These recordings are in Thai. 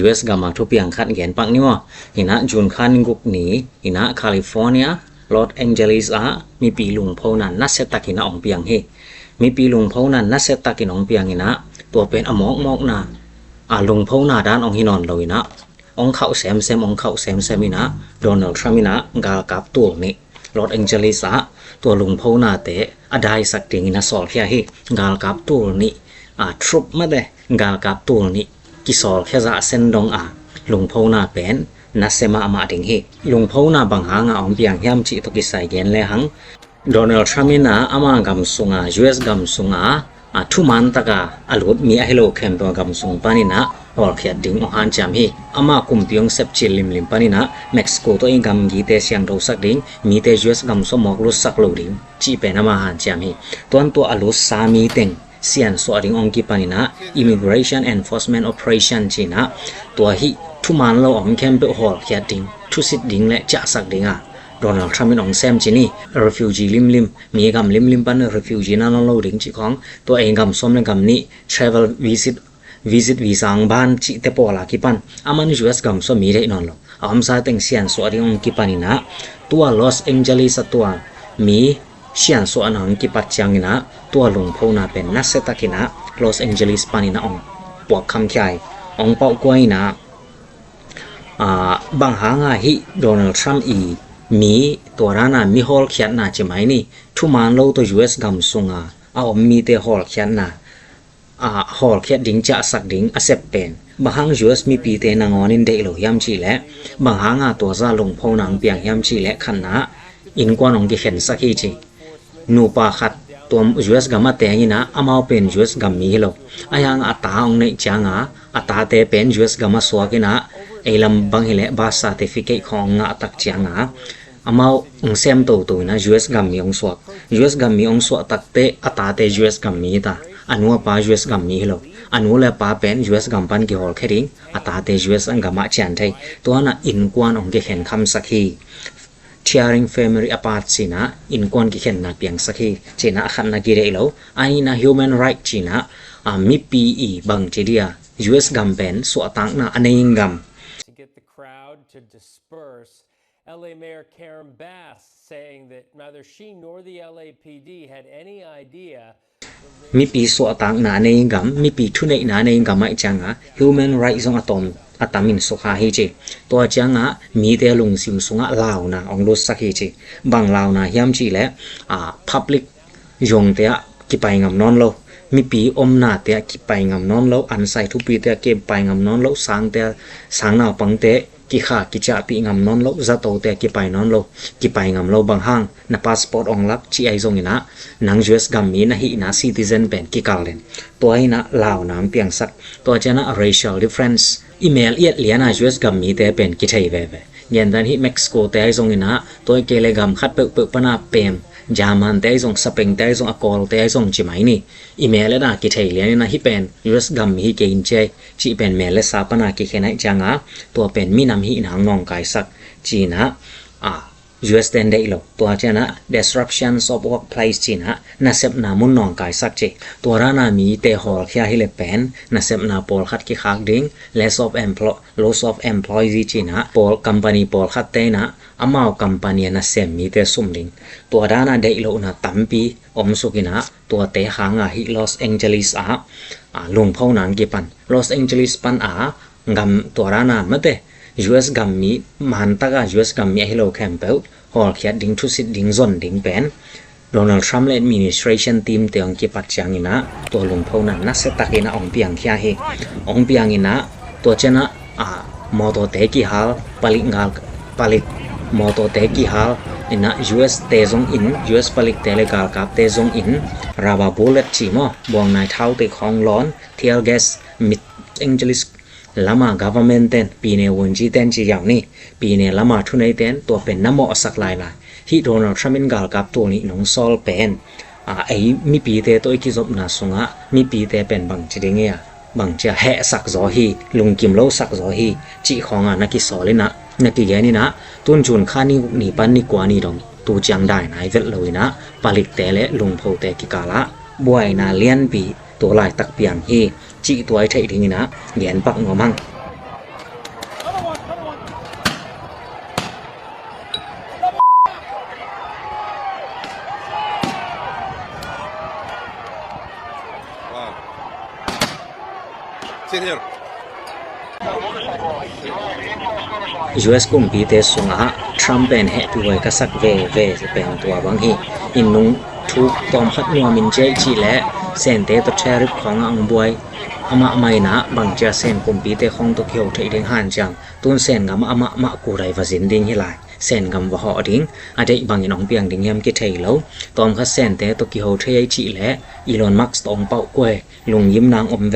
US กามาทุเปียงคัดแกนปักนี่มอหินะจุนคันกุกนี้หินะแคลิฟอร์เนียลอสแองเจลิสมีปีลุงพอนันนัสเซตักหินะองเปียงเฮมีปีลุงพอนันนัสเซตักหินะองเปียงหินะตัวเป็นอมอกนาลุงพอนาด้านองหินอนเลยนะองเข้าแซมองเข้าแซมมินะโดนัลด์ทรัมป์นะกากับตัวนี้ลอสแองเจลิสตัวลุงพอนาเตอได้สักติงนะสอลเฮียเฮกากับตัวนี้ทรุปมาเดกากับตัวนี้กิสอลแค่จะเส้นดงลุงพอนาเป็นนัสเซมามาดิงเฮลุงพอนาบังหางองเปียงยามจิตกิใส่แกนเลยหังโดนัลด์ทรัมป์นะอามากำสุงUS กำสุงทุมันตะกาอลุดมีอเฮโลแคมตัวกำสุงปานินะออลเขียดดิ่งอหันจามเฮอามาคุมเปียงเซปจิลิมปานินะเม็กซิโกตัวเองกำกีเตเสียงเราสักดิ่งมีเต US กำสมอกลุสักโลดิ่งจีเป็นอามาหันจามเฮตัวอลุสามีเต็งเสียนสวดิ่งองกีปานินะ Immigration Enforcement Operation จีนะตัวฮิทุมันเราออกแคมเปอร์เขียดดิ่งทุสิดดิ่งและจะสักดิ่งโดนัลด์ทรัมป์องแซมจีนี่ refugee ลิมมีกำลิมปัน refugee นั่นเราดิ่งจีของตัวเองกำสมในกำนี้ travel visit วีซ่าบ้านจีเตปอลากิปันอามัน US กำสมมีได้นอนหรออามซาเต็งเสียนสวดิ่งองกีปานินะตัวลอสแองเจลิสตัวมีเสียนสวนองกีปัดจังนะตัวลุงพอนาเป็นนัสเซตักินะลอสแองเจลิสปานินะองปวกคำใหญ่องเป่ากวยนะบางหางฮิโดนัลด์ทรัมป์มีตัวร้านมีฮอลเขียนนะใช่ไหมนี่ทุมันเราตัว US กำสุงมีแต่ฮอลเขียนนะฮอลเขียนดิ่งจะสักดิ่งเซปเป็นบางหาง US มีปีเตนางอนินเดโลยามชีและบางหางตัวซาลงพอนางเปียงยามชีและขันนะอินกวนองกิเห็นสักทีนูปาขัดตัว US กำมาแต่งนะอามาเป็น US กำมีโลอายังตาองในจังตาเตเป็น US กำมาสวกินะไอ้ลำบางเห็นบาส certificate ของตักจังอามาองเซมตัวนะ US กำมีองสวก US กำมีองสวกตักเตตาเต US กำมีตาอันนู้ป้า US กำมีโลอันนู้และป้าเป็น US กำปันกี่ฮอลแค่ดิ้งตาเต US อันกำมาเชียนไทยตัวน่ะอินกวนองกิเห็นคำสักที tearing family apart จีนะอินกวนกิเห็นนักเปียงสักทีจีนะขันนักกิเรโลอันนี้นะ human right จีนะมีปีบังจีเดีย US กำเป็นสวตังนะอันนี้กำto disperse. LA Mayor Karen Bass saying that neither she nor the LAPD had any idea มีปีสวตังนาในกำมีปีทุนในนาในกำไม่จังhuman rights ของอะตอมินสุขาฮิจิตัวจังมีแต่ลุงสิงสุงลาวนะองลุสักฮิจิบางลาวนะยามจีและpublic ยงเตะกิไปงำนอนโลมีปีอมนาเตะกิไปงำนอนโลอันใส่ทุปีเตะเก็บไปงำนอนโลสางเตะสางนาปังเตะกิขากิจะปีงำนอนโลจะโตเตะกิไปนอนโลกิไปงำโลบางห้างนะพาสปอร์ตองลักจีไอซงนะนาง US กำมีนะฮินะ citizen เป็นกิกาเลนตัวให้นะลาวน้ำเปียงสักตัวจะนะ racial difference อีเมลเอียดเลียนะ US กำมีแต่เป็นกิเทยเวยันดันฮิเม็กซิโกแต่ไอซงนะตัวเกเลกำคัดเปิดปนาเปมจามันแต่ไอซงสเปงแต่ไอซงอกอลแต่ไอซงจิไหมนี่อีเมลนะกิเทยเลียนะฮิเป็น US กำมีฮิเกอินเจจีเป็นเมลสาปนากิเขนัยจังตัวเป็นมีนำฮินางนองกายสักจีนะUS เดนได้หรอตัวเจนะ disruptions of workplace จีนะน่าเสพนามุนนองกายสักเจตัวร้านมีเตหอลขี้ให้เลเป็นน่าเสพนาปอลขัดกิขากดิ้ง loss of employees จีนะปอล company ปอลขัดเตนะอามา company น่าเสพมีเตสุ่มดิ้งตัวร้านได้หรอนะตั้มปีอมสุกินะตัวเตหางฮิ Los Angeles ลงพ่อนังกี่ปัน Los Angeles ปันกำตัวร้านมาเตUS กำมีมันตากUS กำมีให้เราแคมเปลฮอลเขียดดิ้งทุสิดดิ้งซอนดิ้งเป็นโดนัลด์ทรัมป์และ administration team เตียงกิปัดจังอินะตัวลงพอนั้นนักเซตักอินะองเปียงขี้เฮองเปียงอินะตัวเจนะมอโตเตกิฮัลผลิตมอโตเตกิฮัลอินะ US เตซงอิน US ผลิตเตเลกาลกับเตซงอินราบาบูเลตจีมอบวงนายเท้าเตของร้อนเทียลแกสมิดแองเจลิสlama government ten pine wonji ten chi yaw ni pine lama thunai ten to pen namo asak lai lai hi Donald Trump in gal kap to ni nong sol pen ai mi pi te to ki job na sunga mi pi te pen bang chi ding ya bang cha he sak zo hi lung kim lo sak zo hi chi khonga na ki solina na ki ge ni na tun chun khani ni pan ni kwa ni dong tu chang dai nai vet loina palik te le lung pho te ki kala buai na lian pi to lai tak piang hi chỉ tuổi thầy thì na nghiền bạc ngõ măng US กุมปีเตสุงะทรัมป์เป็นเหตุวยกษักเวสิเป็นตัวบางฮีอินนุงทุกตอมขัดนัวมินเจจีและเซนเตตเทริปของอังบวยอามาไม่นะบางจะเซนกุมปีเตของตกเขียวไทยเด้งหันจังตุนเซนกับอามากูไรวาสินดิงฮิไลเซนกับว่าหอดิงอาจจะบางน้องเปียงดิงยามกิไทยแล้วตอมขัดเซนเตตกเขียวไทยจีและอีลอนมัสก์ตองเป่ากวยลุงยิ้มนางอมแว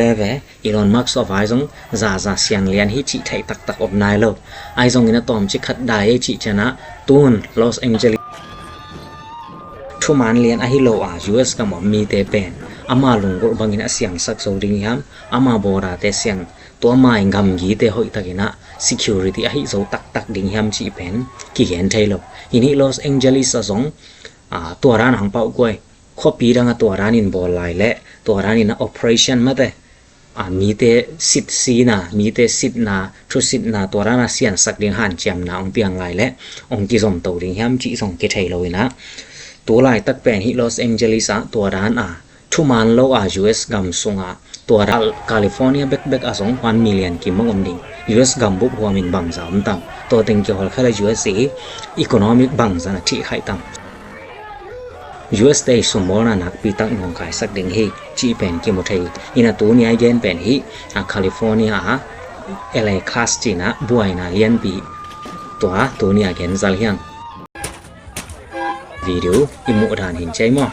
อีลอนมัสก์สวายจงซาเสียงเลียนฮิจีไทยตักอมนายแล้วไอจงอินะตอมจิขัดได้จีชนะตูนลอสแองเจลิสทุมันเลียนอหิโลUS กับมีเตเป็นอามาลุงก็บางอินะเสียงสักโซดิงยามอามาโบราเตเสียงตัวมาอิงกำยีเตหอยตะกินะ security อหิโซตักดิงยามจีเป็นกี่เห็นไทยแล้วอินี่ลอสแองเจลิสซงตัวร้านหังเป่ากวยข้อปีดังตัวร้านินบอลไลและตัวร้านิน operation มาแต่มีเตสิทธิ์ซีนะมีเตสิทธิ์นาทุสิทธิ์นาตัวร้านเสียนสักดิงหันเจียมนาองเปียงไลและองกิสมตัวดิงยามจีส่งกี่ไทยเลยนะตัวลายตักเป็นที่ลอสแองเจลิสตัวร้านทุมันโลUS กำสุงตัวร้านแคลิฟอร์เนียเบกส่ง1 million กิมงดิง US กำบุกหัวมินบังสามตังตัวเต็งเกี่ยวกับแค่ US economic บังสนะที่ไข่ตังUS ได้สมบูรณ์นักปีตักนองกายสักดิงฮีจีเป็นกิมไทยอินาตัวนี้เย็นเป็นฮีแคลิฟอร์เนียLA คลาสจีนะบวยนะเลียนปีตัวนี้เกนซัลเฮียงวิดีโออิมุดานเห็นใจมั้ย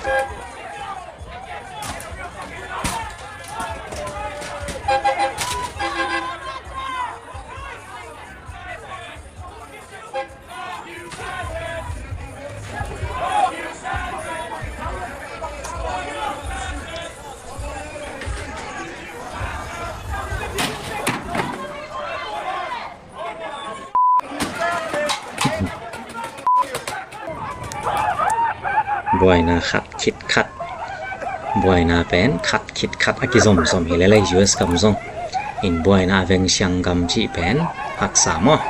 บวยนาขัดคิดขัดบวยนาเป็นขัดคิดขัดอากิสมเฮเลเลย US กำซงอินบวยนาเวงเชียงกำจีเป็นหักสามว้าว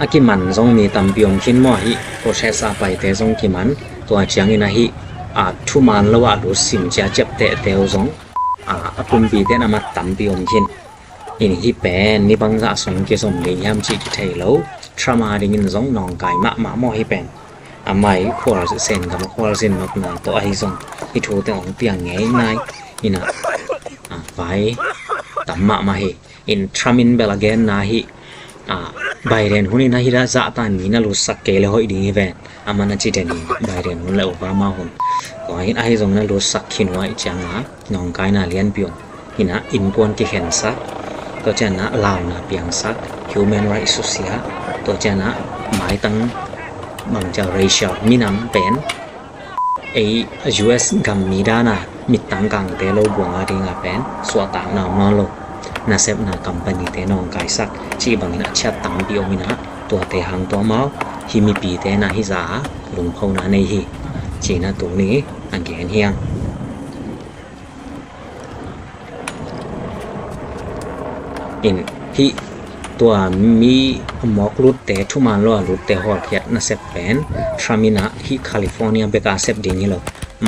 อากิมันซงมีตำปียมขินมอหิโปรเซสไปเตซงกิมันตัวเจียงอินะหิทุมันละว่าดูสิมจะเจ็บเตะเตวซงปุ่มปีเตนะมาตำปียมขินอินหิเป็นนี่บังกะสงกิสมเลยยามจิกิไทยแล้วทรามาดิงินซงนองกายมะมอหิเป็นไม่ควรเซนกับควรเซนนกนาตัวไอซงที่ถูแต่องเปียงไงนายอินะไว้ตำมาหิอินทรามินเบลเกนนาหิBiden huni na hira za ta ni na lu sakkele hoi ding event amana chi den ni Biden hun la Obama hun ko hin ai jong na lu sakhin wai changa nong kai na lian pion hina in pon ki khen sa to chana law na piang sa human rights socia to chana mai tang bang cha racial minam pen US gam mi da na mit tang kang te lo buang a ding a pen swa ta na ma lo na sep na company te nong kai sak chi bang na chat tang pi omina to te hang to ma hi mi pi te na hi za lung phau na nei hi chi na tu ni an gen hiang in hiตัวมีหมอกรุดแต่ทุมันล้อรุดแต่หอดเขียดนะเซปเป็นทรามินะที่แคลิฟอร์เนียเบกาเซปดิ่งนี่หรอ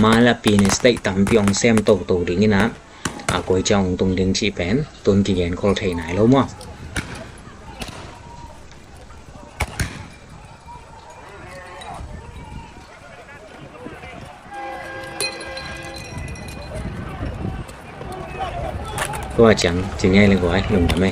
มาละปีในสเตทตัมปีองเซมโตดิ่งนี่นะกวยจองตรงดิ่งชีเป็นต้นกี่เย็นคอลเทไหนแล้วมั้งก็จังจึงไงเลยกวยลุงทำไม